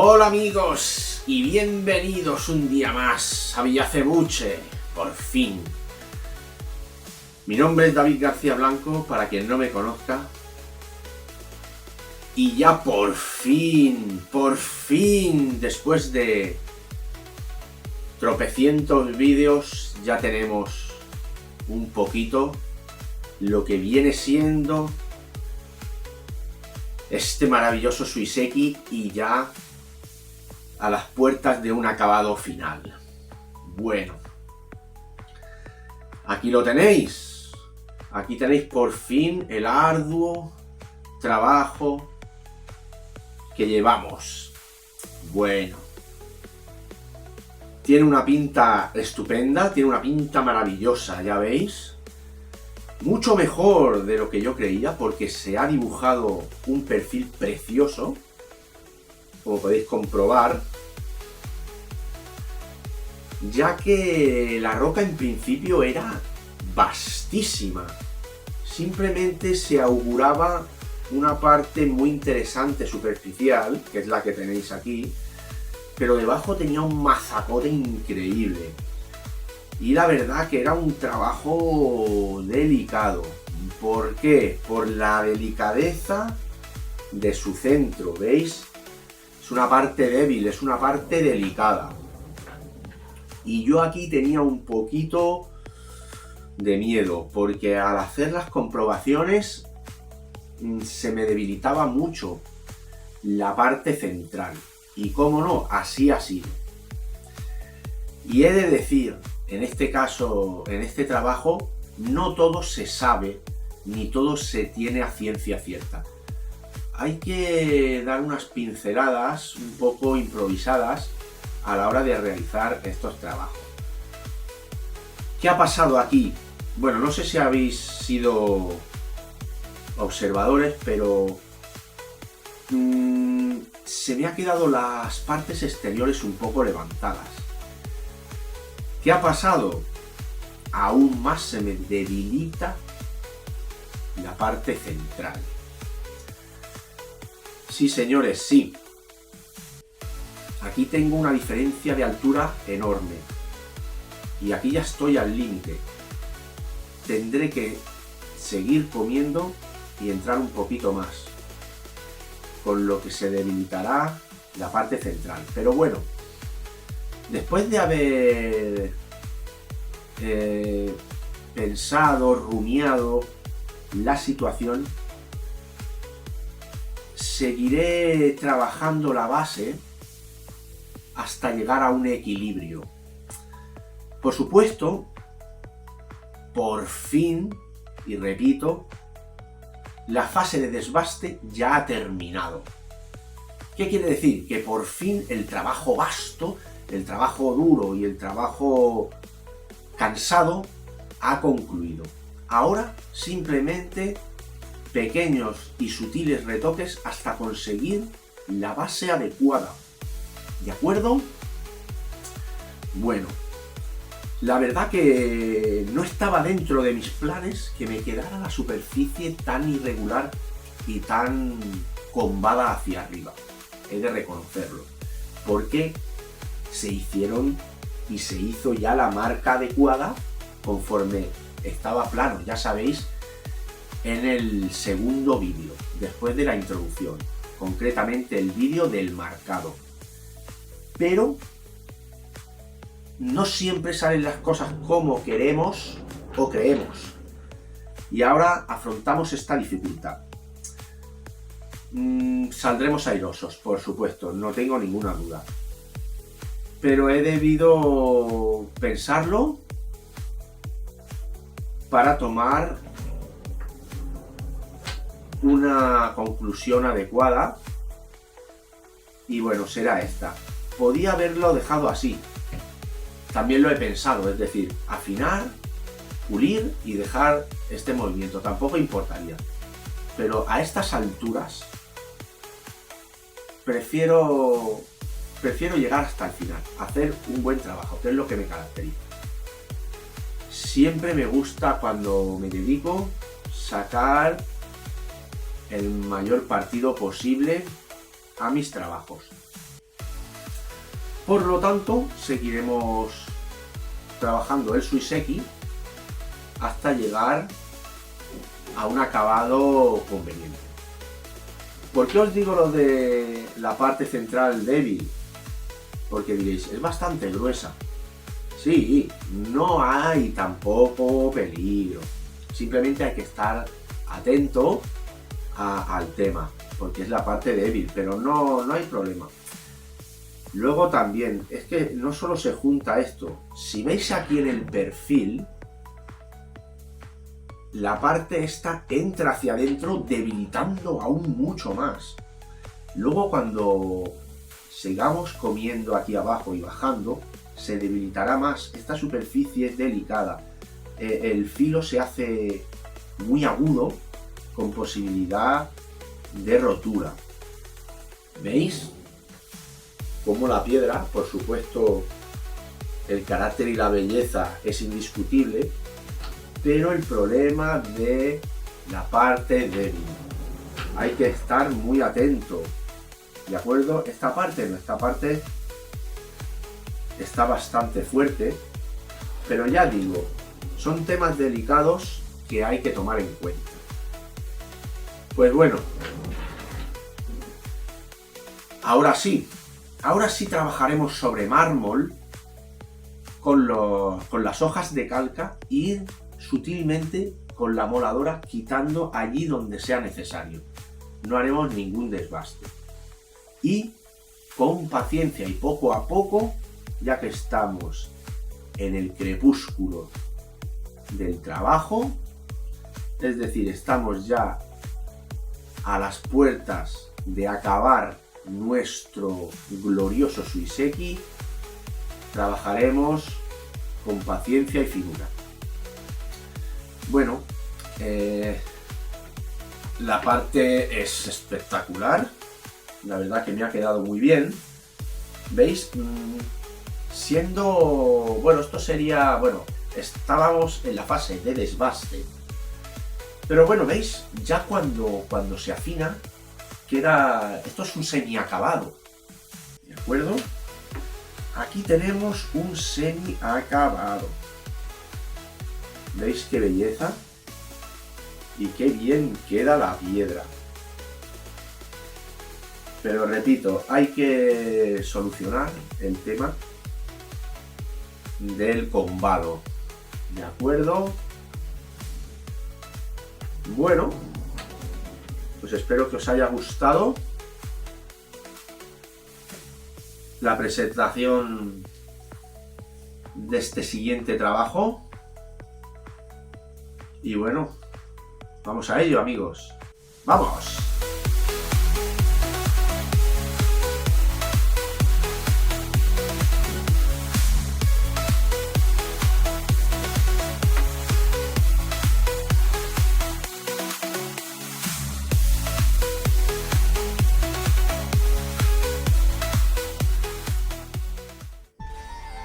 Hola amigos y bienvenidos un día más a Villacebuche, por fin. Mi nombre es David García Blanco, para quien no me conozca. Y ya por fin, después de tropecientos vídeos, ya tenemos un poquito lo que viene siendo este maravilloso Suiseki y ya a las puertas de un acabado final. Bueno, aquí lo tenéis. Aquí tenéis por fin el arduo trabajo que llevamos. Bueno, tiene una pinta estupenda, tiene una pinta maravillosa, ya veis. Mucho mejor de lo que yo creía, porque se ha dibujado un perfil precioso, como podéis comprobar, ya que la roca en principio era vastísima. Simplemente se auguraba una parte muy interesante superficial, que es la que tenéis aquí, pero debajo tenía un mazacote increíble. Y la verdad que era un trabajo delicado. ¿Por qué? Por la delicadeza de su centro, ¿veis? Es una parte débil, es una parte delicada. Y yo aquí tenía un poquito de miedo, porque al hacer las comprobaciones se me debilitaba mucho la parte central. Y cómo no, así ha sido. Y he de decir, en este caso, en este trabajo, no todo se sabe, ni todo se tiene a ciencia cierta. Hay que dar unas pinceladas un poco improvisadas a la hora de realizar estos trabajos. ¿Qué ha pasado aquí? Bueno, no sé si habéis sido observadores, pero se me han quedado las partes exteriores un poco levantadas. ¿Qué ha pasado? Aún más se me debilita la parte central. Sí, señores, sí. Aquí tengo una diferencia de altura enorme. Y aquí ya estoy al límite. Tendré que seguir comiendo y entrar un poquito más, con lo que se debilitará la parte central. Pero bueno, después de haber pensado, rumiado la situación, seguiré trabajando la base hasta llegar a un equilibrio. Por supuesto, por fin, y repito, la fase de desbaste ya ha terminado. ¿Qué quiere decir? Que por fin el trabajo vasto, el trabajo duro y el trabajo cansado ha concluido. Ahora simplemente pequeños y sutiles retoques hasta conseguir la base adecuada. ¿De acuerdo? Bueno, la verdad que no estaba dentro de mis planes que me quedara la superficie tan irregular y tan combada hacia arriba. He de reconocerlo. Porque se hicieron y se hizo ya la marca adecuada conforme estaba plano, ya sabéis, en el segundo vídeo, después de la introducción, concretamente el vídeo del marcado. Pero no siempre salen las cosas como queremos o creemos. Y ahora afrontamos esta dificultad. Saldremos airosos, por supuesto, no tengo ninguna duda. Pero he debido pensarlo para tomar una conclusión adecuada. Y bueno, será esta. Podía haberlo dejado así. También lo he pensado, es decir, afinar, pulir y dejar este movimiento. Tampoco importaría. Pero a estas alturas prefiero llegar hasta el final, hacer un buen trabajo, que es lo que me caracteriza. Siempre me gusta, cuando me dedico, sacar el mayor partido posible a mis trabajos. Por lo tanto, seguiremos trabajando el Suiseki hasta llegar a un acabado conveniente. ¿Por qué os digo lo de la parte central débil? Porque diréis, es bastante gruesa. Sí, no hay tampoco peligro. Simplemente hay que estar atento al tema, porque es la parte débil, pero no hay problema. Luego también, es que no solo se junta esto. Si veis aquí en el perfil, la parte esta entra hacia adentro debilitando aún mucho más. Luego cuando sigamos comiendo aquí abajo y bajando, se debilitará más. Esta superficie es delicada. El filo se hace muy agudo con posibilidad de rotura. ¿Veis? Como la piedra, por supuesto, el carácter y la belleza es indiscutible, pero el problema de la parte débil. Hay que estar muy atento, ¿de acuerdo? Esta parte está bastante fuerte, pero ya digo, son temas delicados que hay que tomar en cuenta. Pues bueno, ahora sí trabajaremos sobre mármol con las hojas de calca y sutilmente con la moladora quitando allí donde sea necesario. No haremos ningún desbaste. Y con paciencia y poco a poco, ya que estamos en el crepúsculo del trabajo, es decir, estamos ya a las puertas de acabar nuestro glorioso Suiseki, trabajaremos con paciencia y finura. Bueno, la parte es espectacular, la verdad que me ha quedado muy bien. ¿Veis? Esto sería, estábamos en la fase de desbaste, pero bueno, ¿veis? Ya cuando se afina, esto es un semiacabado, ¿de acuerdo? Aquí tenemos un semiacabado. ¿Veis qué belleza? Y qué bien queda la piedra. Pero repito, hay que solucionar el tema del combado, ¿de acuerdo? Bueno, pues espero que os haya gustado la presentación de este siguiente trabajo. Y bueno, vamos a ello, amigos. ¡Vamos!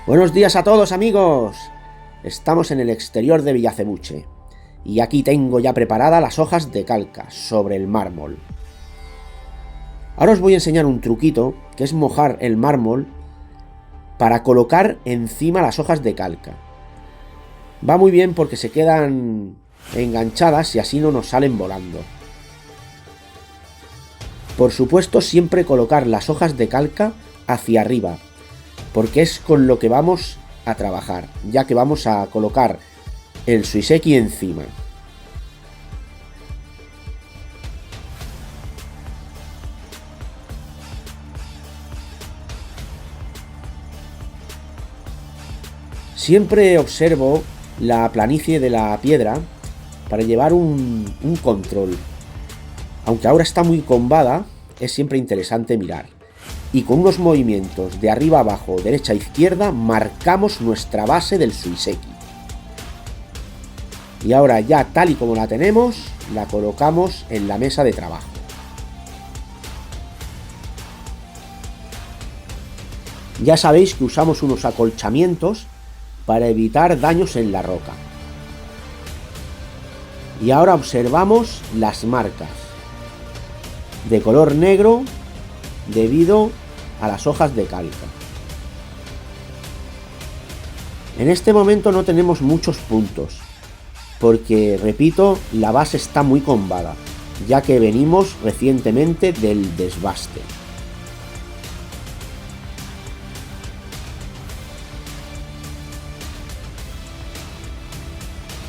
Buenos días a todos, amigos. Estamos en el exterior de Villacebuche y aquí tengo ya preparadas las hojas de calca sobre el mármol. Ahora os voy a enseñar un truquito, que es mojar el mármol para colocar encima las hojas de calca. Va muy bien porque se quedan enganchadas y así no nos salen volando. Por supuesto, siempre colocar las hojas de calca hacia arriba, porque es con lo que vamos a trabajar, ya que vamos a colocar el Suiseki encima. Siempre observo la planicie de la piedra para llevar un control. Aunque ahora está muy combada, es siempre interesante mirar. Y con unos movimientos de arriba a abajo, derecha a izquierda, marcamos nuestra base del Suiseki. Y ahora ya tal y como la tenemos, la colocamos en la mesa de trabajo. Ya sabéis que usamos unos acolchamientos para evitar daños en la roca. Y ahora observamos las marcas de color negro debido a las hojas de calca. En este momento no tenemos muchos puntos, porque, repito, la base está muy combada, ya que venimos recientemente del desbaste.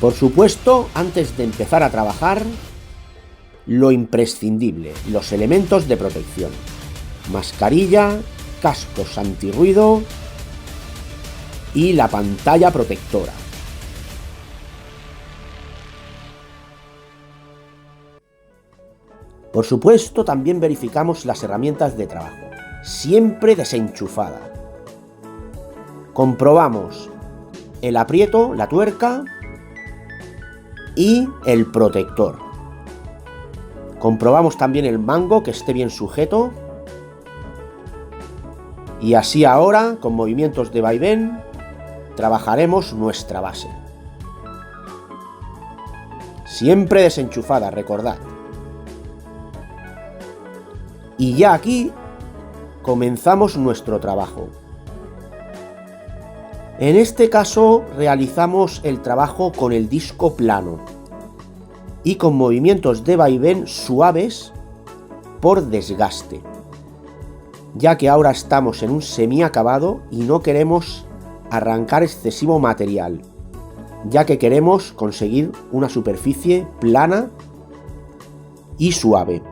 Por supuesto, antes de empezar a trabajar, lo imprescindible, los elementos de protección. Mascarilla, cascos antirruido y la pantalla protectora. Por supuesto, también verificamos las herramientas de trabajo, siempre desenchufada. Comprobamos el aprieto, la tuerca y el protector. Comprobamos también el mango que esté bien sujeto. Y así ahora, con movimientos de vaivén, trabajaremos nuestra base. Siempre desenchufada, recordad. Y ya aquí comenzamos nuestro trabajo. En este caso realizamos el trabajo con el disco plano y con movimientos de vaivén suaves por desgaste, ya que ahora estamos en un semiacabado y no queremos arrancar excesivo material, ya que queremos conseguir una superficie plana y suave.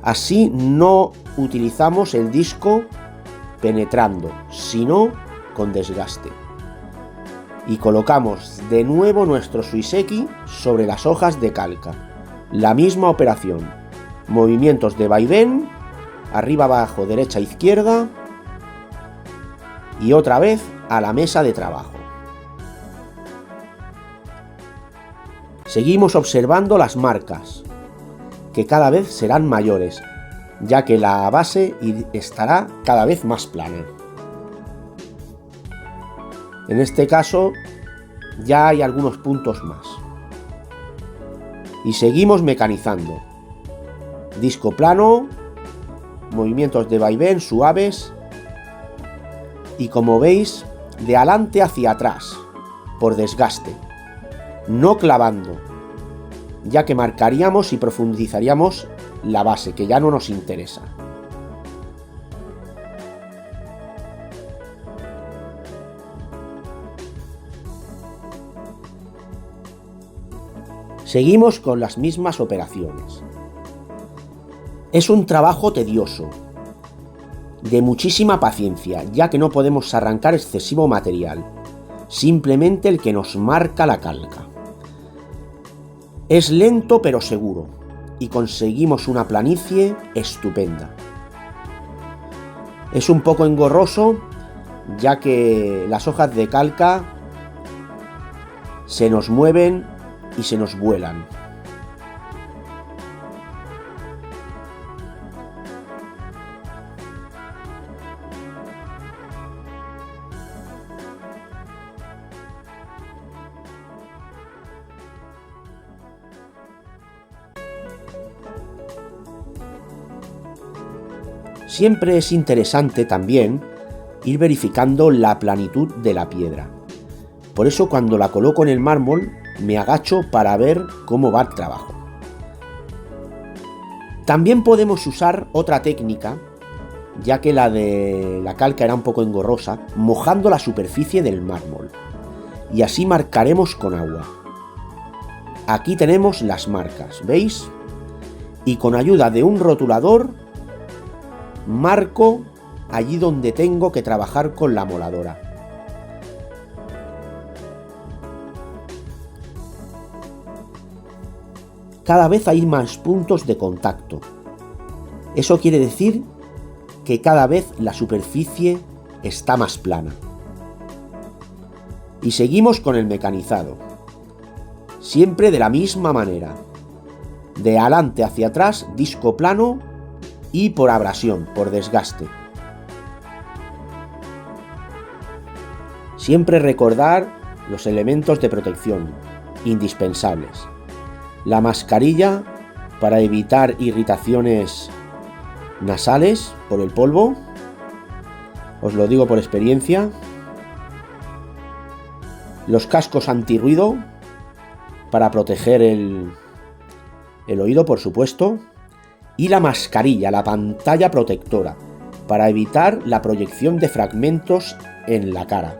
Así no utilizamos el disco penetrando, sino con desgaste. Y colocamos de nuevo nuestro suiseki sobre las hojas de calca. La misma operación. Movimientos de vaivén, arriba, abajo, derecha, izquierda. Y otra vez a la mesa de trabajo. Seguimos observando las marcas, que cada vez serán mayores, ya que la base estará cada vez más plana. En este caso ya hay algunos puntos más. Y seguimos mecanizando. Disco plano, movimientos de vaivén suaves y, como veis, de adelante hacia atrás, por desgaste, no clavando, ya que marcaríamos y profundizaríamos la base, que ya no nos interesa. Seguimos con las mismas operaciones. Es un trabajo tedioso, de muchísima paciencia, ya que no podemos arrancar excesivo material, simplemente el que nos marca la calca. Es lento pero seguro, y conseguimos una planicie estupenda. Es un poco engorroso, ya que las hojas de calca se nos mueven y se nos vuelan. Siempre es interesante también ir verificando la planitud de la piedra. Por eso, cuando la coloco en el mármol, me agacho para ver cómo va el trabajo. También podemos usar otra técnica, ya que la de la calca era un poco engorrosa, mojando la superficie del mármol. Y así marcaremos con agua. Aquí tenemos las marcas, ¿veis? Y con ayuda de un rotulador marco allí donde tengo que trabajar con la moladora. Cada vez hay más puntos de contacto. Eso quiere decir que cada vez la superficie está más plana. Y seguimos con el mecanizado. Siempre de la misma manera. De adelante hacia atrás, disco plano y por abrasión, por desgaste. Siempre recordar los elementos de protección indispensables. La mascarilla para evitar irritaciones nasales por el polvo, os lo digo por experiencia. los cascos antirruido para proteger el oído, por supuesto, y la mascarilla, la pantalla protectora, para evitar la proyección de fragmentos en la cara.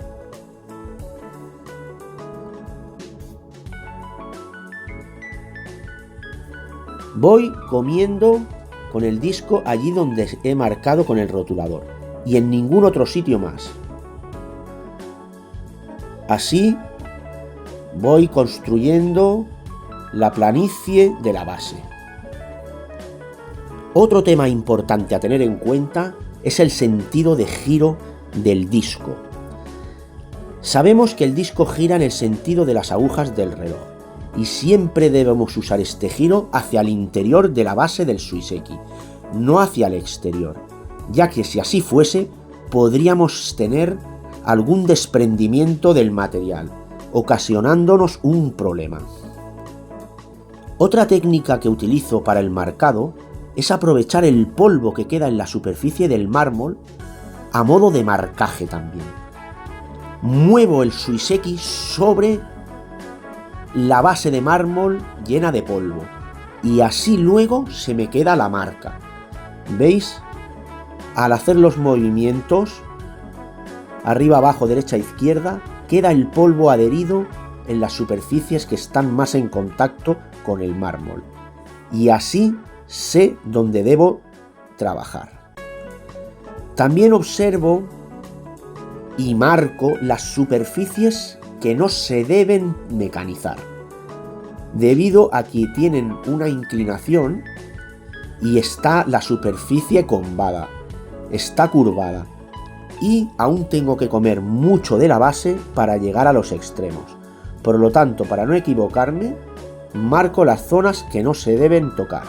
Voy comiendo con el disco allí donde he marcado con el rotulador y en ningún otro sitio más. Así voy construyendo la planicie de la base. Otro tema importante a tener en cuenta es el sentido de giro del disco. Sabemos que el disco gira en el sentido de las agujas del reloj y siempre debemos usar este giro hacia el interior de la base del Suiseki, no hacia el exterior, ya que si así fuese podríamos tener algún desprendimiento del material, ocasionándonos un problema. Otra técnica que utilizo para el marcado es aprovechar el polvo que queda en la superficie del mármol a modo de marcaje también. Muevo el Suiseki sobre la base de mármol llena de polvo y así luego se me queda la marca. ¿Veis? Al hacer los movimientos arriba, abajo, derecha, izquierda, queda el polvo adherido en las superficies que están más en contacto con el mármol. Y así sé dónde debo trabajar. También observo y marco las superficies que no se deben mecanizar, debido a que tienen una inclinación y está la superficie combada, está curvada. Y aún tengo que comer mucho de la base para llegar a los extremos. Por lo tanto, para no equivocarme, marco las zonas que no se deben tocar.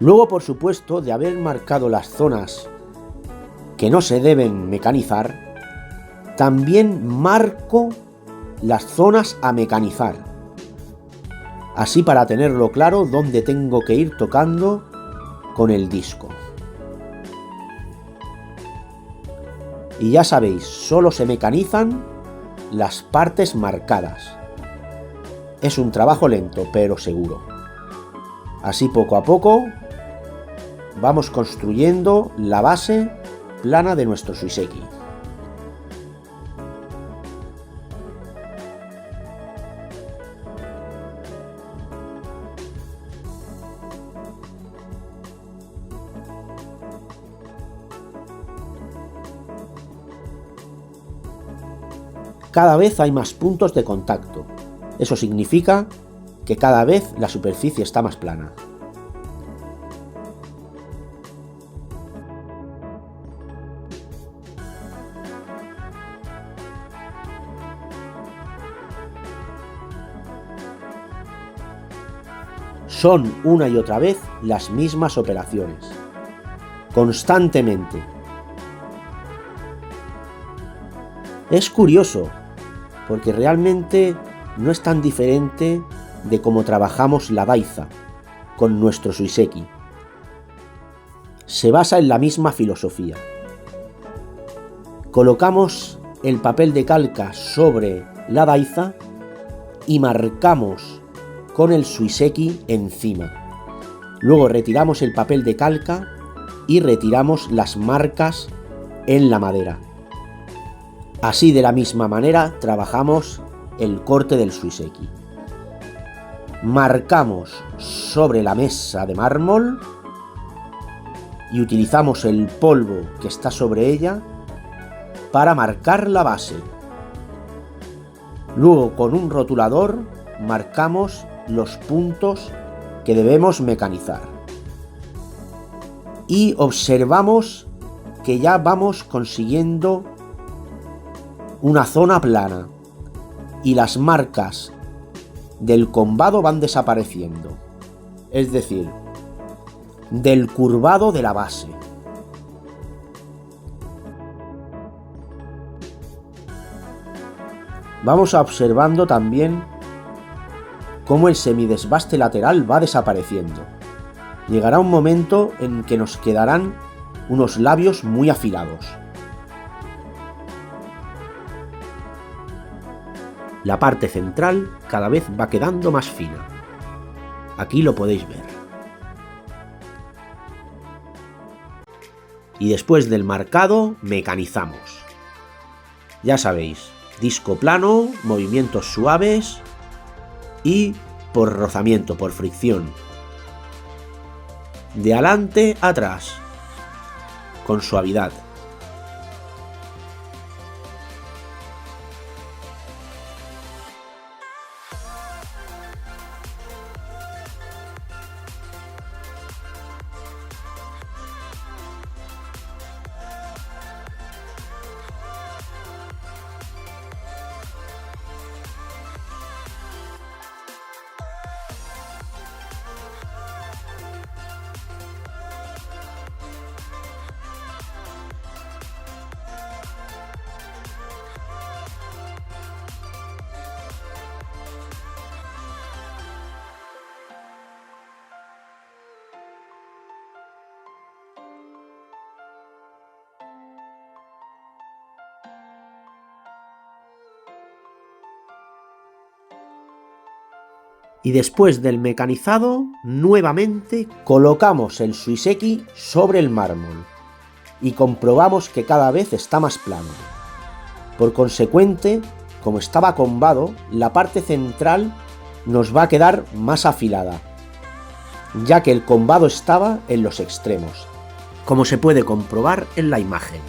Luego, por supuesto, de haber marcado las zonas que no se deben mecanizar, también marco las zonas a mecanizar. Así para tenerlo claro dónde tengo que ir tocando con el disco. Y ya sabéis, solo se mecanizan las partes marcadas. Es un trabajo lento, pero seguro. Así poco a poco vamos construyendo la base plana de nuestro Suiseki. Cada vez hay más puntos de contacto. Eso significa que cada vez la superficie está más plana. Son una y otra vez las mismas operaciones, constantemente. Es curioso, porque realmente no es tan diferente de cómo trabajamos la daiza con nuestro Suiseki. Se basa en la misma filosofía. Colocamos el papel de calca sobre la daiza y marcamos con el Suiseki encima. Luego retiramos el papel de calca y retiramos las marcas en la madera. Así, de la misma manera, trabajamos el corte del suiseki. Marcamos sobre la mesa de mármol y utilizamos el polvo que está sobre ella para marcar la base. Luego, con un rotulador, marcamos los puntos que debemos mecanizar. Y observamos que ya vamos consiguiendo una zona plana y las marcas del combado van desapareciendo, es decir, del curvado de la base. Vamos observando también cómo el semidesbaste lateral va desapareciendo. Llegará un momento en que nos quedarán unos labios muy afilados. La parte central cada vez va quedando más fina. Aquí lo podéis ver. Y después del marcado, mecanizamos. Ya sabéis, disco plano, movimientos suaves y por rozamiento, por fricción. De adelante a atrás, con suavidad. Y después del mecanizado, nuevamente colocamos el suiseki sobre el mármol y comprobamos que cada vez está más plano. Por consecuente, como estaba combado, la parte central nos va a quedar más afilada, ya que el combado estaba en los extremos, como se puede comprobar en la imagen.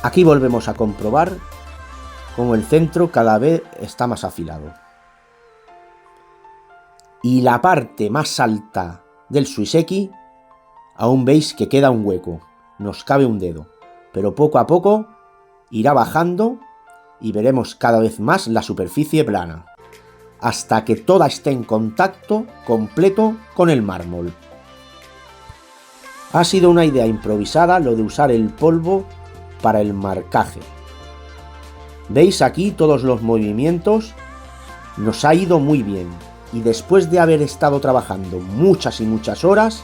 Aquí volvemos a comprobar cómo el centro cada vez está más afilado. Y la parte más alta del suiseki, aún veis que queda un hueco, nos cabe un dedo, pero poco a poco irá bajando y veremos cada vez más la superficie plana, hasta que toda esté en contacto completo con el mármol. Ha sido una idea improvisada lo de usar el polvo para el marcaje. Veis aquí todos los movimientos, nos ha ido muy bien y después de haber estado trabajando muchas y muchas horas,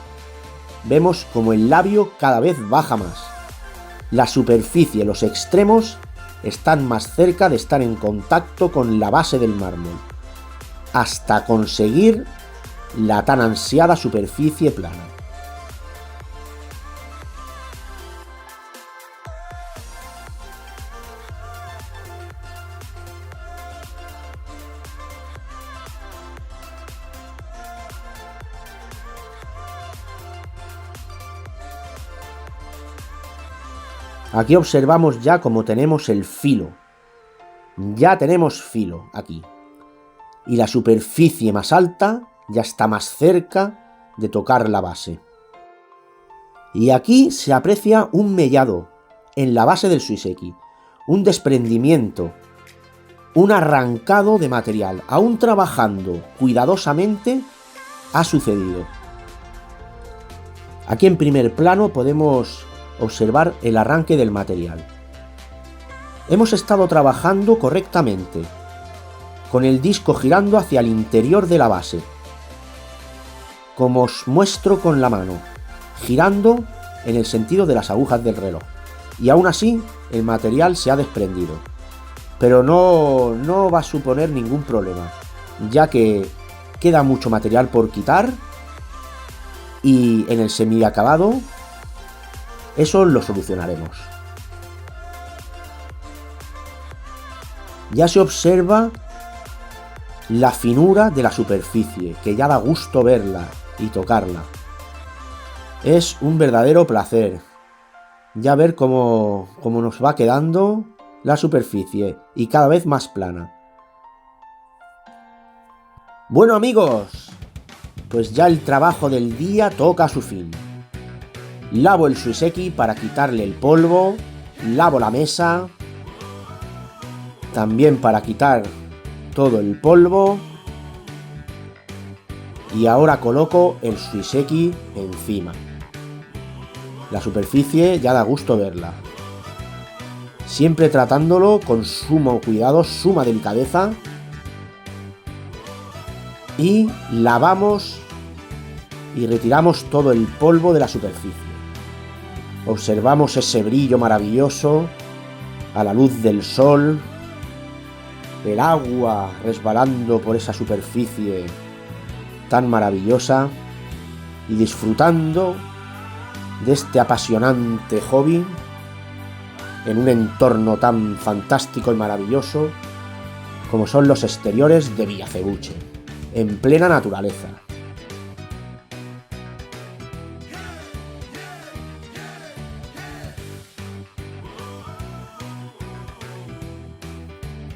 vemos como el labio cada vez baja más. La superficie, los extremos están más cerca de estar en contacto con la base del mármol, hasta conseguir la tan ansiada superficie plana. Aquí observamos ya cómo tenemos el filo. Ya tenemos filo aquí. Y la superficie más alta ya está más cerca de tocar la base. Y aquí se aprecia un mellado en la base del suiseki. Un desprendimiento. Un arrancado de material. Aún trabajando cuidadosamente ha sucedido. Aquí en primer plano podemos observar el arranque del material. Hemos estado trabajando correctamente, con el disco girando hacia el interior de la base, como os muestro con la mano, girando en el sentido de las agujas del reloj. Y aún así, el material se ha desprendido. Pero no va a suponer ningún problema, ya que queda mucho material por quitar y en el semiacabado eso lo solucionaremos. Ya se observa la finura de la superficie, que ya da gusto verla y tocarla. Es un verdadero placer ya ver cómo nos va quedando la superficie y cada vez más plana. Bueno amigos, pues ya el trabajo del día toca a su fin. Lavo el Suiseki para quitarle el polvo, lavo la mesa, también para quitar todo el polvo, y ahora coloco el Suiseki encima. La superficie ya da gusto verla, siempre tratándolo con sumo cuidado, suma delicadeza, y lavamos y retiramos todo el polvo de la superficie. Observamos ese brillo maravilloso a la luz del sol, el agua resbalando por esa superficie tan maravillosa y disfrutando de este apasionante hobby en un entorno tan fantástico y maravilloso como son los exteriores de Villacebuche, en plena naturaleza.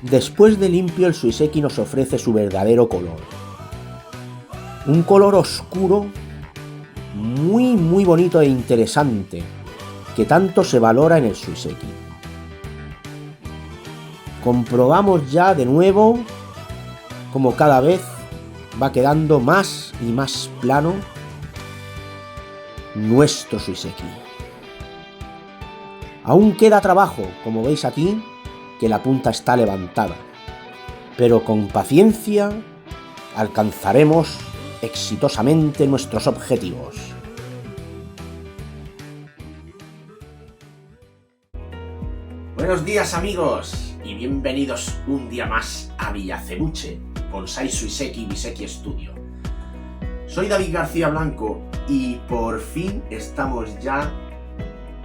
Después de limpio, el Suiseki nos ofrece su verdadero color. Un color oscuro, muy bonito e interesante, que tanto se valora en el Suiseki. Comprobamos ya de nuevo como cada vez va quedando más y más plano nuestro Suiseki. Aún queda trabajo, como veis aquí, que la punta está levantada, pero con paciencia alcanzaremos exitosamente nuestros objetivos. Buenos días amigos y bienvenidos un día más a Villacebuche, Bonsai Suiseki Biseki Studio. Soy David García Blanco y por fin estamos ya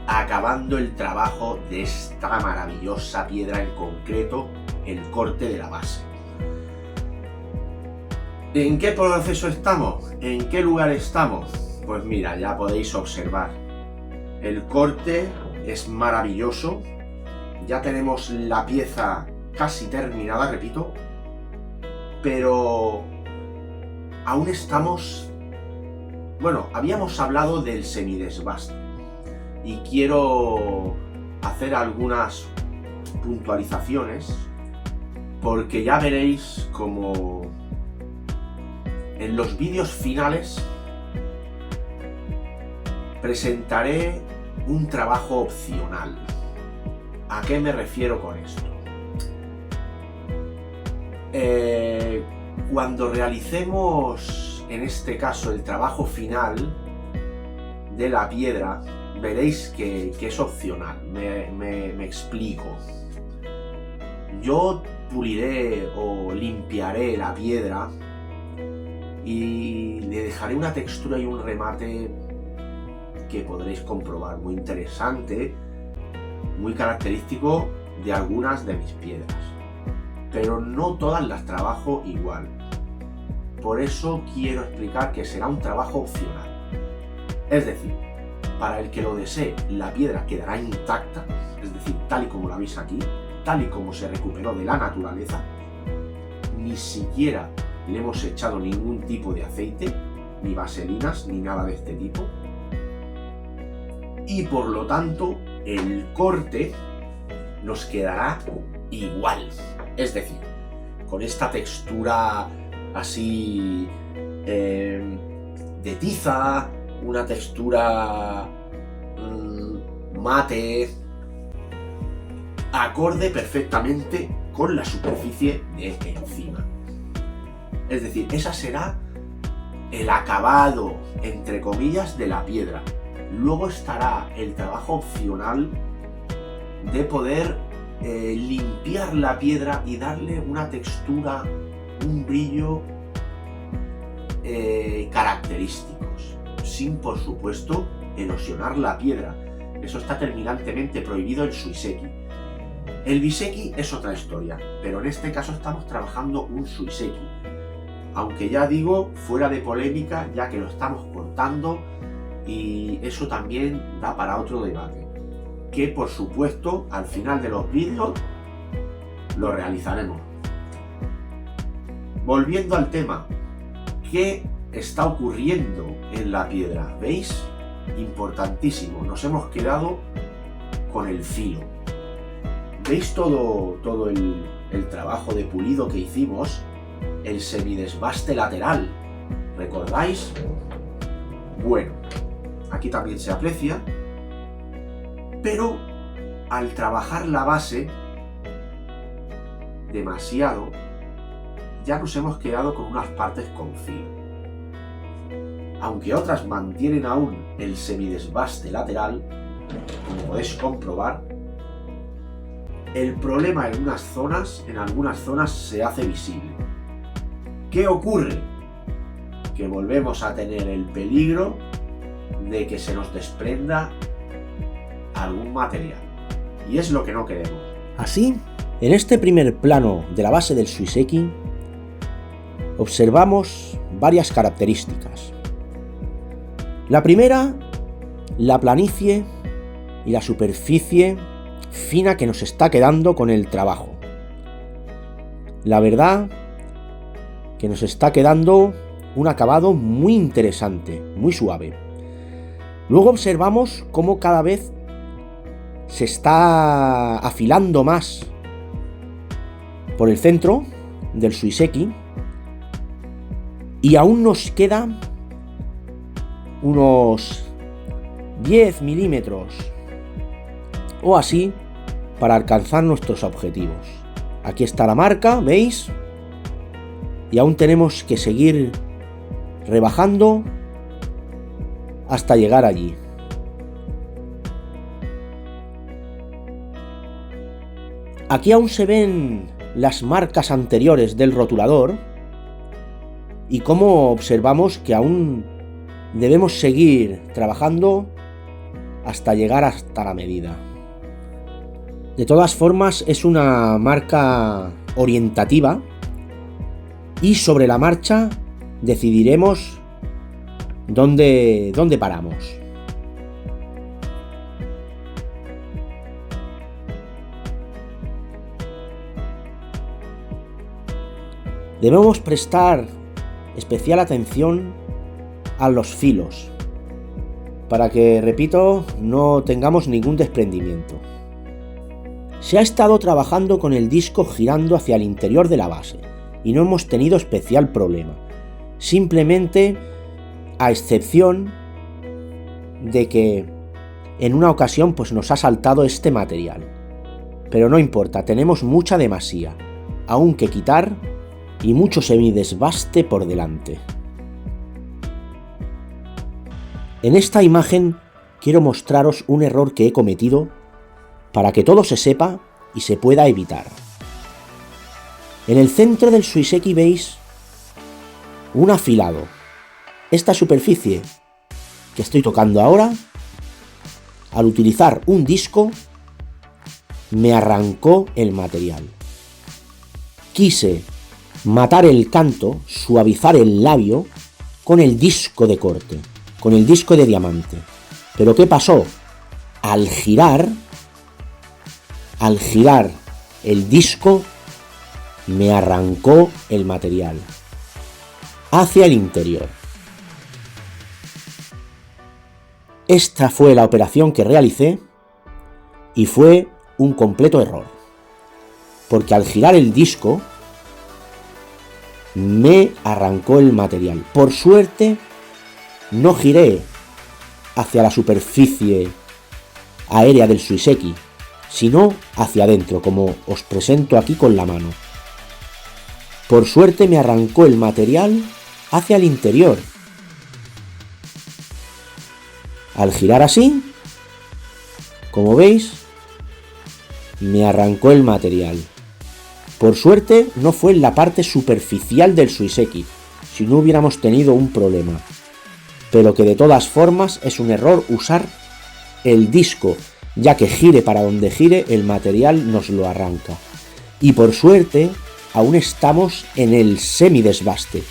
acabando el trabajo de esta maravillosa piedra, en concreto el corte de la base. ¿En qué proceso estamos? ¿En qué lugar estamos? Pues mira, ya podéis observar. El corte es maravilloso. Ya tenemos la pieza casi terminada, repito. Pero aún estamos... Bueno, habíamos hablado del semidesbaste. Y quiero hacer algunas puntualizaciones porque ya veréis como en los vídeos finales presentaré un trabajo opcional. ¿A qué me refiero con esto? Cuando realicemos en este caso el trabajo final de la piedra, veréis que es opcional. Me explico. Yo puliré o limpiaré la piedra y le dejaré una textura y un remate que podréis comprobar, muy interesante, muy característico de algunas de mis piedras. Pero no todas las trabajo igual. Por eso quiero explicar que será un trabajo opcional. Es decir, para el que lo desee, la piedra quedará intacta, es decir, tal y como la veis aquí, tal y como se recuperó de la naturaleza. Ni siquiera le hemos echado ningún tipo de aceite, ni vaselinas, ni nada de este tipo. Y por lo tanto, el corte nos quedará igual. Es decir, con esta textura así de tiza, una textura mate, acorde perfectamente con la superficie de encima. Es decir, esa será el acabado, entre comillas, de la piedra. Luego estará el trabajo opcional de poder limpiar la piedra y darle una textura, un brillo característicos, sin, por supuesto, erosionar la piedra. Eso está terminantemente prohibido en Suiseki. El Biseki es otra historia, pero en este caso estamos trabajando un Suiseki. Aunque ya digo, fuera de polémica, ya que lo estamos cortando y eso también da para otro debate. Que por supuesto, al final de los vídeos, lo realizaremos. Volviendo al tema, ¿qué está ocurriendo en la piedra? ¿Veis? Importantísimo, nos hemos quedado con el filo. ¿Veis todo el trabajo de pulido que hicimos? El semidesbaste lateral, ¿recordáis? Bueno, aquí también se aprecia, pero al trabajar la base demasiado, ya nos hemos quedado con unas partes con filo. Aunque otras mantienen aún el semidesbaste lateral, como podéis comprobar, el problema en algunas zonas se hace visible. ¿Qué ocurre? Que volvemos a tener el peligro de que se nos desprenda algún material. Y es lo que no queremos. Así, en este primer plano de la base del Suiseki, observamos varias características. La primera, la planicie y la superficie fina que nos está quedando con el trabajo. La verdad que nos está quedando un acabado muy interesante, muy suave. Luego observamos cómo cada vez se está afilando más por el centro del Suiseki y aún nos queda unos 10 milímetros o así para alcanzar nuestros objetivos. Aquí está la marca, ¿veis? Y aún tenemos que seguir rebajando hasta llegar allí. Aquí aún se ven las marcas anteriores del rotulador y cómo observamos que aún debemos seguir trabajando hasta llegar hasta la medida. De todas formas, es una marca orientativa y sobre la marcha decidiremos dónde paramos. Debemos prestar especial atención a los filos para que, repito, no tengamos ningún desprendimiento. Se ha estado trabajando con el disco girando hacia el interior de la base y no hemos tenido especial problema, simplemente a excepción de que en una ocasión pues nos ha saltado este material, pero no importa, tenemos mucha demasía aún que quitar y mucho semidesbaste por delante. En esta imagen quiero mostraros un error que he cometido para que todo se sepa y se pueda evitar. En el centro del Suiseki veis un afilado. Esta superficie que estoy tocando ahora, al utilizar un disco, me arrancó el material. Quise matar el canto, suavizar el labio con el disco de corte, con el disco de diamante. Pero ¿qué pasó? Al girar el disco me arrancó el material hacia el interior. Esta fue la operación que realicé y fue un completo error, porque al girar el disco me arrancó el material. Por suerte no giré hacia la superficie aérea del Suiseki, sino hacia adentro, como os presento aquí con la mano. Por suerte me arrancó el material hacia el interior. Al girar así, como veis, me arrancó el material. Por suerte no fue en la parte superficial del Suiseki, si no hubiéramos tenido un problema. Pero que de todas formas es un error usar el disco, ya que gire para donde gire, el material nos lo arranca. Y por suerte aún estamos en el semidesbaste,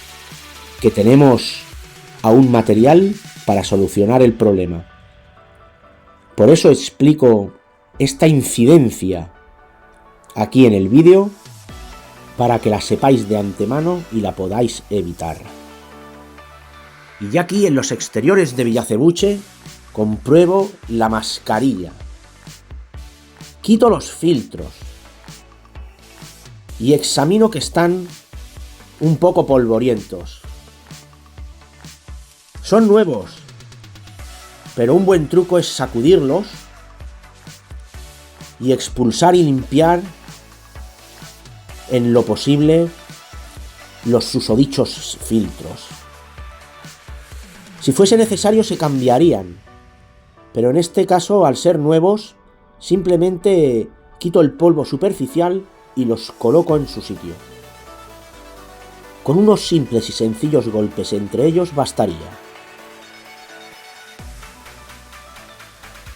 que tenemos aún material para solucionar el problema. Por eso explico esta incidencia aquí en el vídeo, para que la sepáis de antemano y la podáis evitar. Y ya aquí en los exteriores de Villacebuche compruebo la mascarilla. Quito los filtros y examino que están un poco polvorientos. Son nuevos, pero un buen truco es sacudirlos y expulsar y limpiar en lo posible los susodichos filtros. Si fuese necesario se cambiarían, pero en este caso, al ser nuevos, simplemente quito el polvo superficial y los coloco en su sitio. Con unos simples y sencillos golpes entre ellos bastaría.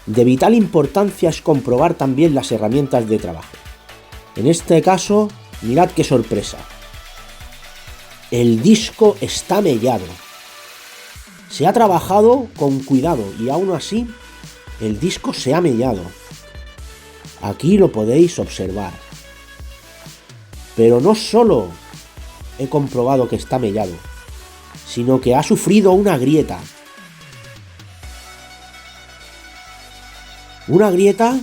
De vital importancia es comprobar también las herramientas de trabajo. En este caso, mirad qué sorpresa. El disco está mellado. Se ha trabajado con cuidado y aún así el disco se ha mellado. Aquí lo podéis observar. Pero no solo he comprobado que está mellado, sino que ha sufrido una grieta. Una grieta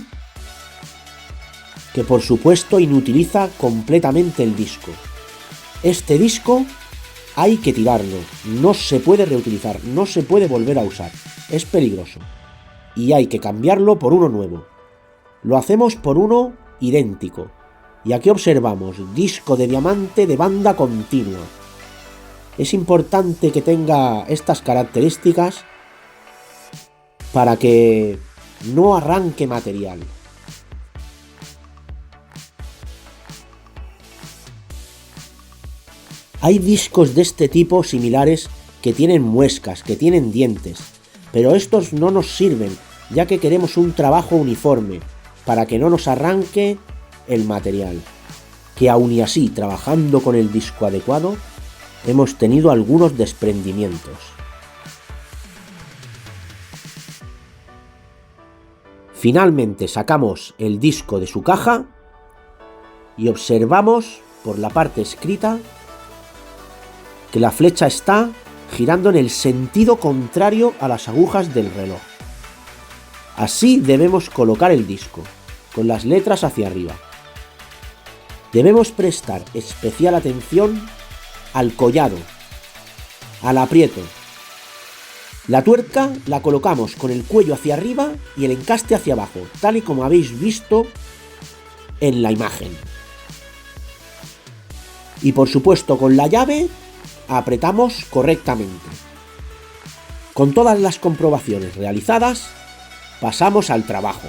que por supuesto inutiliza completamente el disco. Este disco hay que tirarlo, no se puede reutilizar, no se puede volver a usar, es peligroso. Y hay que cambiarlo por uno nuevo. Lo hacemos por uno idéntico. Y aquí observamos disco de diamante de banda continua. Es importante que tenga estas características para que no arranque material. Hay discos de este tipo similares que tienen muescas, que tienen dientes, pero estos no nos sirven, ya que queremos un trabajo uniforme, para que no nos arranque el material. Que aun y así, trabajando con el disco adecuado, hemos tenido algunos desprendimientos. Finalmente sacamos el disco de su caja y observamos por la parte escrita que la flecha está girando en el sentido contrario a las agujas del reloj. Así debemos colocar el disco, con las letras hacia arriba. Debemos prestar especial atención al collado, al aprieto. La tuerca la colocamos con el cuello hacia arriba y el encaste hacia abajo, tal y como habéis visto en la imagen. Y por supuesto con la llave apretamos correctamente. Con todas las comprobaciones realizadas, pasamos al trabajo.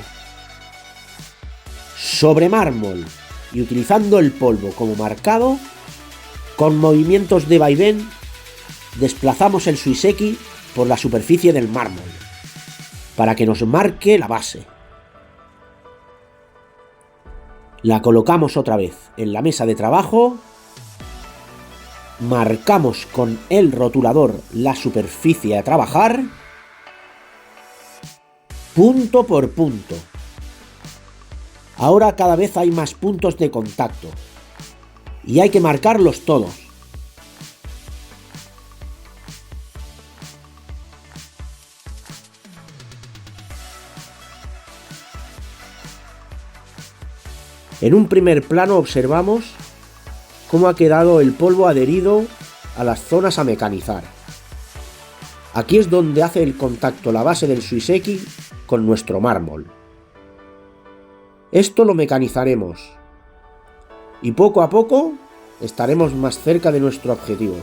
Sobre mármol y utilizando el polvo como marcado, con movimientos de vaivén, desplazamos el Suiseki por la superficie del mármol, para que nos marque la base. La colocamos otra vez en la mesa de trabajo, marcamos con el rotulador la superficie a trabajar, punto por punto. Ahora cada vez hay más puntos de contacto y hay que marcarlos todos. En un primer plano observamos cómo ha quedado el polvo adherido a las zonas a mecanizar. Aquí es donde hace el contacto la base del Suiseki con nuestro mármol. Esto lo mecanizaremos y poco a poco estaremos más cerca de nuestro objetivo.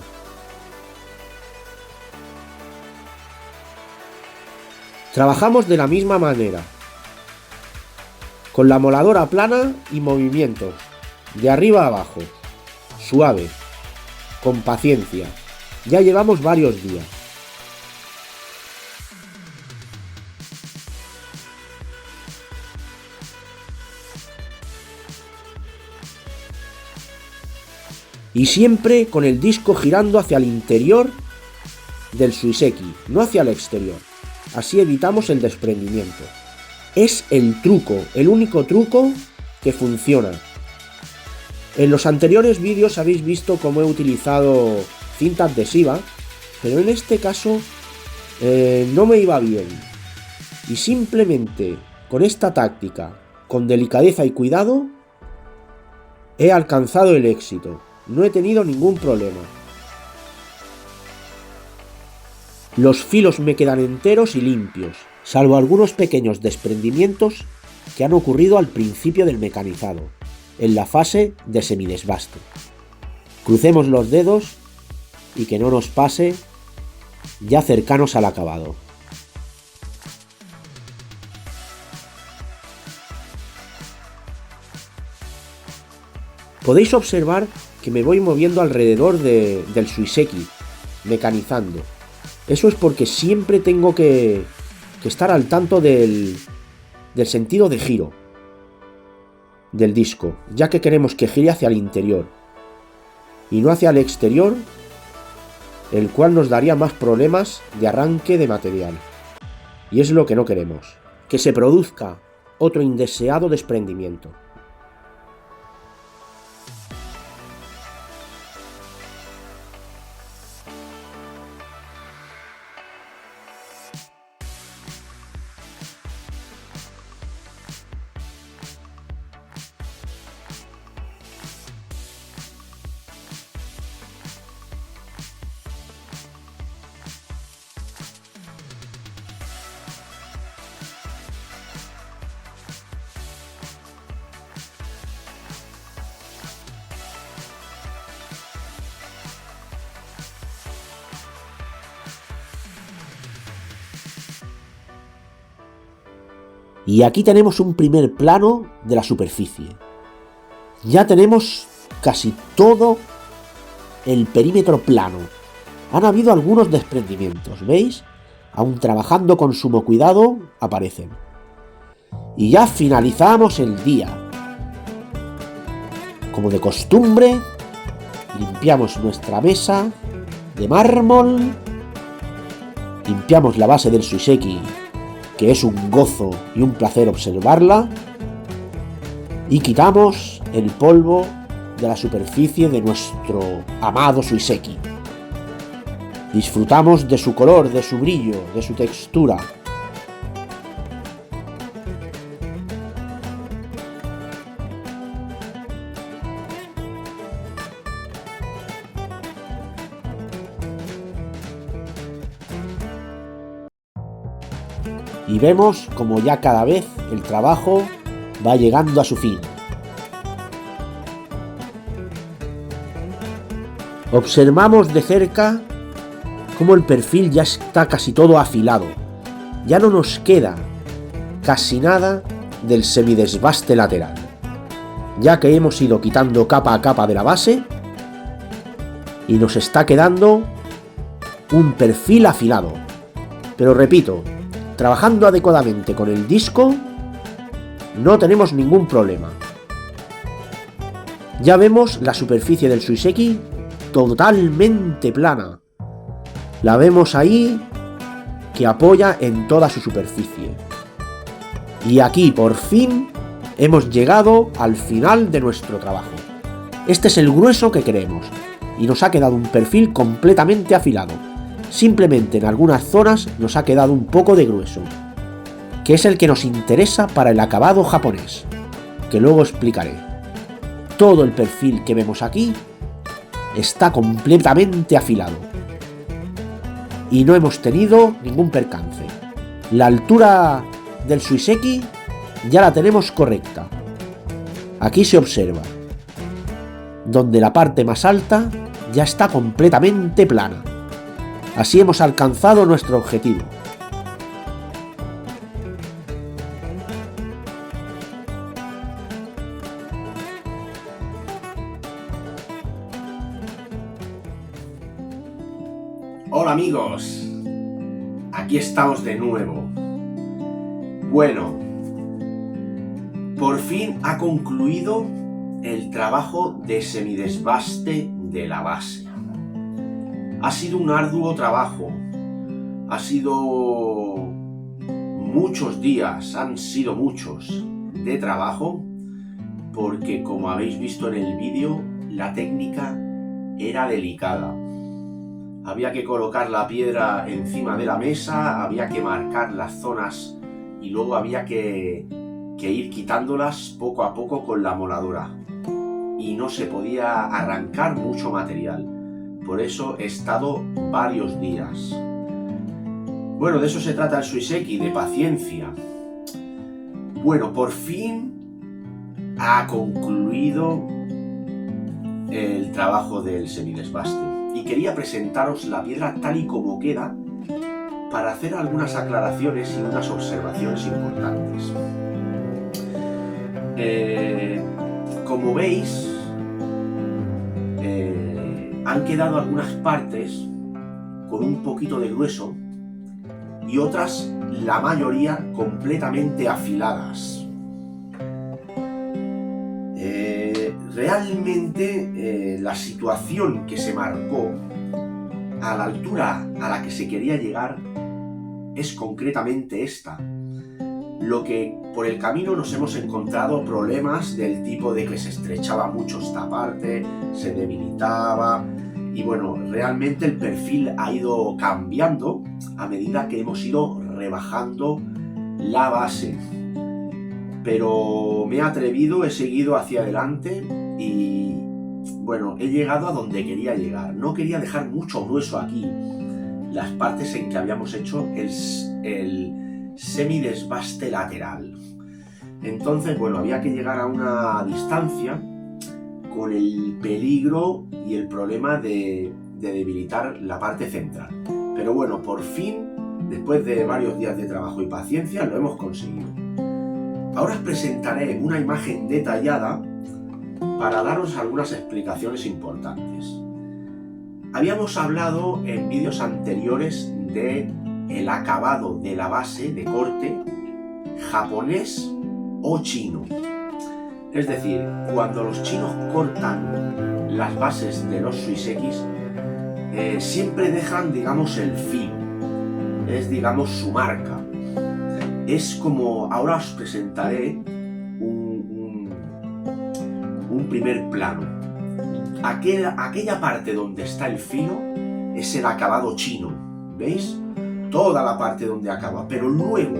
Trabajamos de la misma manera, con la moladora plana y movimientos, de arriba a abajo, suave, con paciencia. Ya llevamos varios días. Y siempre con el disco girando hacia el interior del Suiseki, no hacia el exterior. Así evitamos el desprendimiento. Es el truco, el único truco que funciona. En los anteriores vídeos habéis visto cómo he utilizado cinta adhesiva, pero en este caso no me iba bien. Y simplemente con esta táctica, con delicadeza y cuidado, he alcanzado el éxito. No he tenido ningún problema. Los filos me quedan enteros y limpios, salvo algunos pequeños desprendimientos que han ocurrido al principio del mecanizado, en la fase de semidesbaste. Crucemos los dedos y que no nos pase ya cercanos al acabado. Podéis observar que me voy moviendo alrededor del Suiseki, mecanizando. Eso es porque siempre tengo que estar al tanto del sentido de giro del disco, ya que queremos que gire hacia el interior y no hacia el exterior, el cual nos daría más problemas de arranque de material. Y es lo que no queremos, que se produzca otro indeseado desprendimiento. Y aquí tenemos un primer plano de la superficie. Ya tenemos casi todo el perímetro plano. Han habido algunos desprendimientos, ¿veis? Aún trabajando con sumo cuidado, aparecen. Y ya finalizamos el día. Como de costumbre, limpiamos nuestra mesa de mármol, limpiamos la base del Suiseki, que es un gozo y un placer observarla, y quitamos el polvo de la superficie de nuestro amado Suiseki. Disfrutamos de su color, de su brillo, de su textura. Y vemos como ya cada vez el trabajo va llegando a su fin. Observamos de cerca cómo el perfil ya está casi todo afilado. Ya no nos queda casi nada del semidesbaste lateral, ya que hemos ido quitando capa a capa de la base y nos está quedando un perfil afilado. Pero repito, trabajando adecuadamente con el disco, no tenemos ningún problema. Ya vemos la superficie del Suiseki totalmente plana. La vemos ahí que apoya en toda su superficie. Y aquí por fin hemos llegado al final de nuestro trabajo. Este es el grueso que queremos y nos ha quedado un perfil completamente afilado. Simplemente en algunas zonas nos ha quedado un poco de grueso, que es el que nos interesa para el acabado japonés, que luego explicaré. Todo el perfil que vemos aquí está completamente afilado y no hemos tenido ningún percance. La altura del Suiseki ya la tenemos correcta, Aquí se observa, donde la parte más alta ya está completamente plana. Así hemos alcanzado nuestro objetivo. Hola amigos, aquí estamos de nuevo. Bueno, por fin ha concluido el trabajo de semidesbaste de la base. Ha sido un arduo trabajo, ha sido muchos días, han sido muchos de trabajo, porque como habéis visto en el vídeo, la técnica era delicada. Había que colocar la piedra encima de la mesa, había que marcar las zonas y luego había que ir quitándolas poco a poco con la moladora. Y no se podía arrancar mucho material. Por eso he estado varios días. Bueno, de eso se trata el Suiseki, de paciencia. Bueno, por fin ha concluido el trabajo del semidesbaste. Y quería presentaros la piedra tal y como queda para hacer algunas aclaraciones y unas observaciones importantes. Como veis, han quedado algunas partes con un poquito de grueso y otras, la mayoría, completamente afiladas. Realmente la situación que se marcó a la altura a la que se quería llegar es concretamente esta. Lo que por el camino nos hemos encontrado problemas del tipo de que se estrechaba mucho esta parte, se debilitaba y bueno, realmente el perfil ha ido cambiando a medida que hemos ido rebajando la base. Pero me he atrevido, he seguido hacia adelante y bueno, he llegado a donde quería llegar. No quería dejar mucho grueso aquí, las partes en que habíamos hecho el semidesbaste lateral. Entonces, bueno, había que llegar a una distancia con el peligro y el problema de debilitar la parte central. Pero bueno, por fin, después de varios días de trabajo y paciencia, lo hemos conseguido. Ahora os presentaré una imagen detallada para daros algunas explicaciones importantes. Habíamos hablado en vídeos anteriores de el acabado de la base de corte japonés o chino. Es decir, cuando los chinos cortan las bases de los suisekis, siempre dejan, digamos, el filo. Es, digamos, su marca. Es como, ahora os presentaré un primer plano. Aquella parte donde está el filo es el acabado chino, ¿veis? Toda la parte donde acaba, pero luego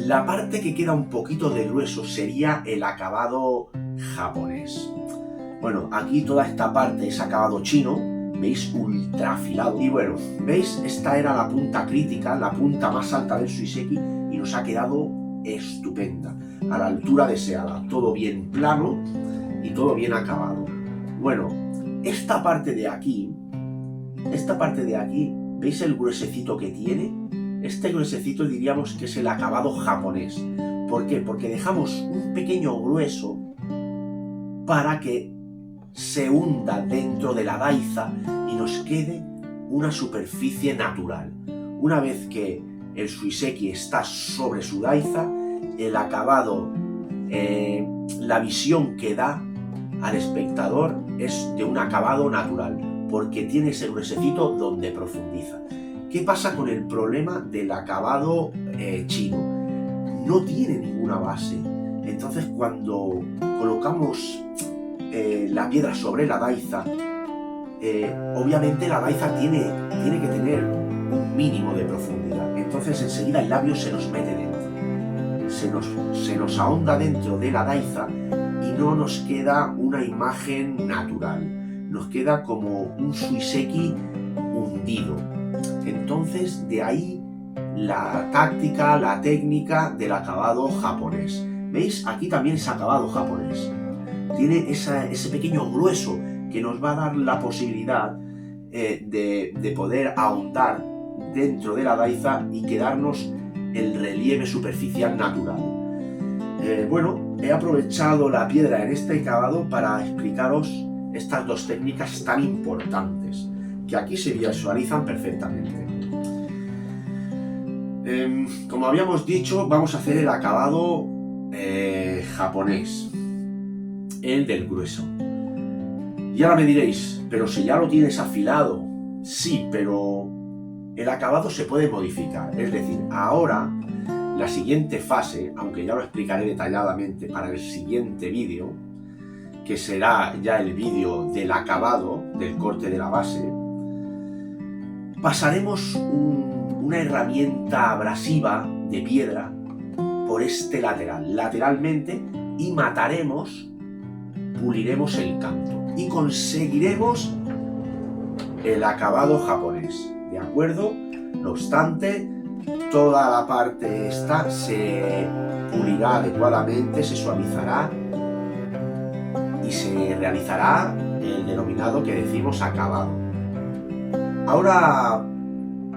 la parte que queda un poquito de grueso sería el acabado japonés. Bueno, aquí toda esta parte es acabado chino, ¿veis? Ultra afilado. Y bueno, ¿veis? Esta era la punta crítica, la punta más alta del suiseki y nos ha quedado estupenda, a la altura deseada, todo bien plano y todo bien acabado. Bueno, esta parte de aquí, ¿veis el gruesecito que tiene? Este gruesecito diríamos que es el acabado japonés. ¿Por qué? Porque dejamos un pequeño grueso para que se hunda dentro de la daiza y nos quede una superficie natural. Una vez que el suiseki está sobre su daiza, el acabado, la visión que da al espectador es de un acabado natural, porque tiene ese gruesecito donde profundiza. ¿Qué pasa con el problema del acabado chino? No tiene ninguna base. Entonces, cuando colocamos la piedra sobre la daiza, obviamente la daiza tiene que tener un mínimo de profundidad. Entonces, enseguida el labio se nos mete dentro. Se nos ahonda dentro de la daiza y no nos queda una imagen natural. Nos queda como un suiseki hundido. Entonces, de ahí la táctica, la técnica del acabado japonés. ¿Veis? Aquí también es acabado japonés. Tiene ese pequeño grueso que nos va a dar la posibilidad de poder ahondar dentro de la daiza y quedarnos el relieve superficial natural. Bueno, he aprovechado la piedra en este acabado para explicaros estas dos técnicas tan importantes, que aquí se visualizan perfectamente. Como habíamos dicho, vamos a hacer el acabado japonés, el del grueso. Y ahora me diréis, pero si ya lo tienes afilado, sí, pero el acabado se puede modificar. Es decir, ahora la siguiente fase, aunque ya lo explicaré detalladamente para el siguiente vídeo, que será ya el vídeo del acabado, del corte de la base, pasaremos una herramienta abrasiva de piedra por este lateralmente, y mataremos, puliremos el canto y conseguiremos el acabado japonés, ¿de acuerdo? No obstante, toda la parte esta se pulirá adecuadamente, se suavizará y se realizará el denominado que decimos acabado. Ahora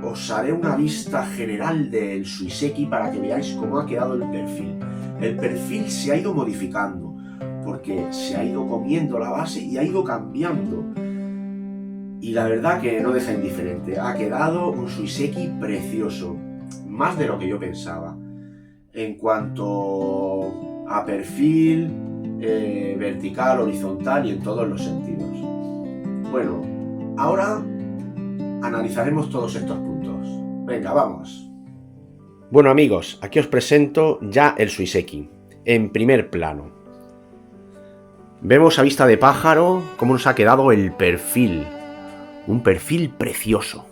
os haré una vista general del Suiseki para que veáis cómo ha quedado el perfil. El perfil se ha ido modificando porque se ha ido comiendo la base y ha ido cambiando. Y la verdad que no deja indiferente. Ha quedado un Suiseki precioso, más de lo que yo pensaba. En cuanto a perfil, vertical, horizontal y en todos los sentidos. Bueno, ahora analizaremos todos estos puntos. Venga, vamos. Bueno amigos, aquí os presento ya el Suiseki, en primer plano. Vemos a vista de pájaro cómo nos ha quedado el perfil. Un perfil precioso.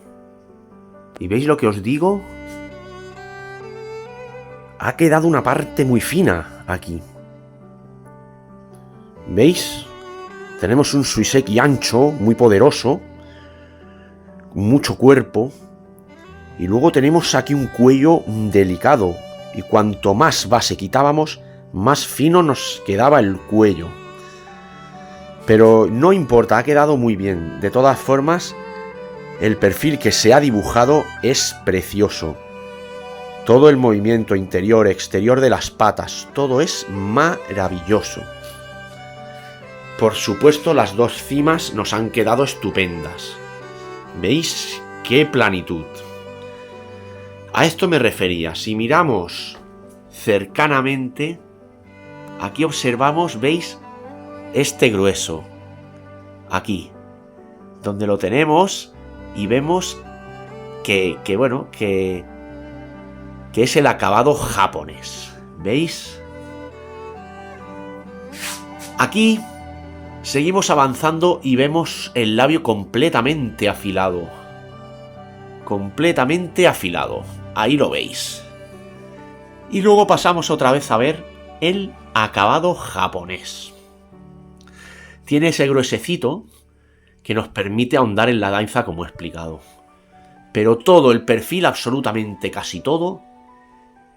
¿Y veis lo que os digo? Ha quedado una parte muy fina aquí. ¿Veis? Tenemos un Suiseki ancho, muy poderoso, con mucho cuerpo. Y luego tenemos aquí un cuello delicado. Y cuanto más base quitábamos, más fino nos quedaba el cuello. Pero no importa, ha quedado muy bien. De todas formas, el perfil que se ha dibujado es precioso. Todo el movimiento interior, exterior de las patas, todo es maravilloso. Por supuesto, las dos cimas nos han quedado estupendas. ¿Veis qué planitud? A esto me refería. Si miramos cercanamente, aquí observamos, ¿veis? Este grueso, aquí, donde lo tenemos y vemos que es el acabado japonés. ¿Veis? Aquí seguimos avanzando y vemos el labio completamente afilado. Completamente afilado. Ahí lo veis. Y luego pasamos otra vez a ver el acabado japonés. Tiene ese gruesecito que nos permite ahondar en la danza, como he explicado. Pero todo el perfil, absolutamente casi todo,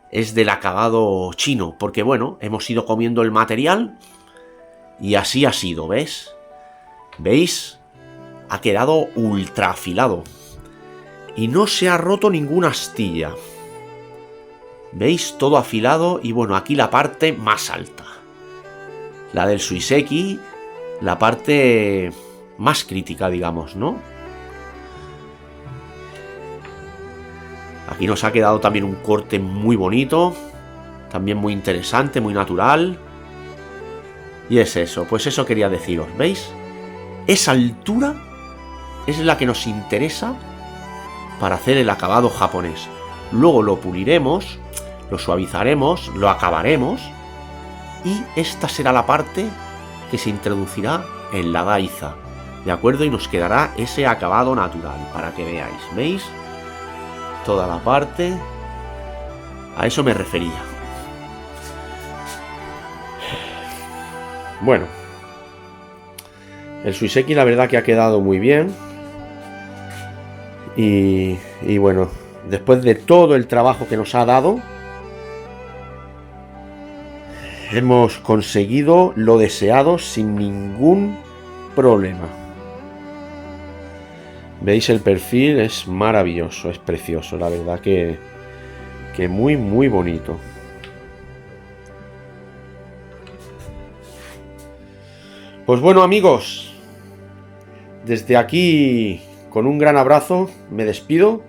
es del acabado chino. Porque bueno, hemos ido comiendo el material y así ha sido, ¿ves? ¿Veis? Ha quedado ultra afilado. Y no se ha roto ninguna astilla. ¿Veis? Todo afilado y bueno, aquí la parte más alta. La del Suiseki, la parte más crítica, digamos, ¿no? Aquí nos ha quedado también un corte muy bonito, también muy interesante, muy natural. Y es eso, pues eso quería deciros, ¿veis? Esa altura es la que nos interesa para hacer el acabado japonés. Luego lo puliremos, lo suavizaremos, lo acabaremos y esta será la parte que se introducirá en la daiza, ¿de acuerdo? Y nos quedará ese acabado natural, para que veáis, ¿veis? Toda la parte, a eso me refería. Bueno, el Suiseki la verdad que ha quedado muy bien. Y bueno, después de todo el trabajo que nos ha dado, hemos conseguido lo deseado sin ningún problema. Veis, el perfil es maravilloso, es precioso, la verdad que muy, muy bonito. Pues bueno, amigos, desde aquí, con un gran abrazo, me despido.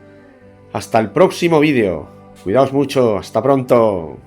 Hasta el próximo vídeo. Cuidaos mucho, hasta pronto.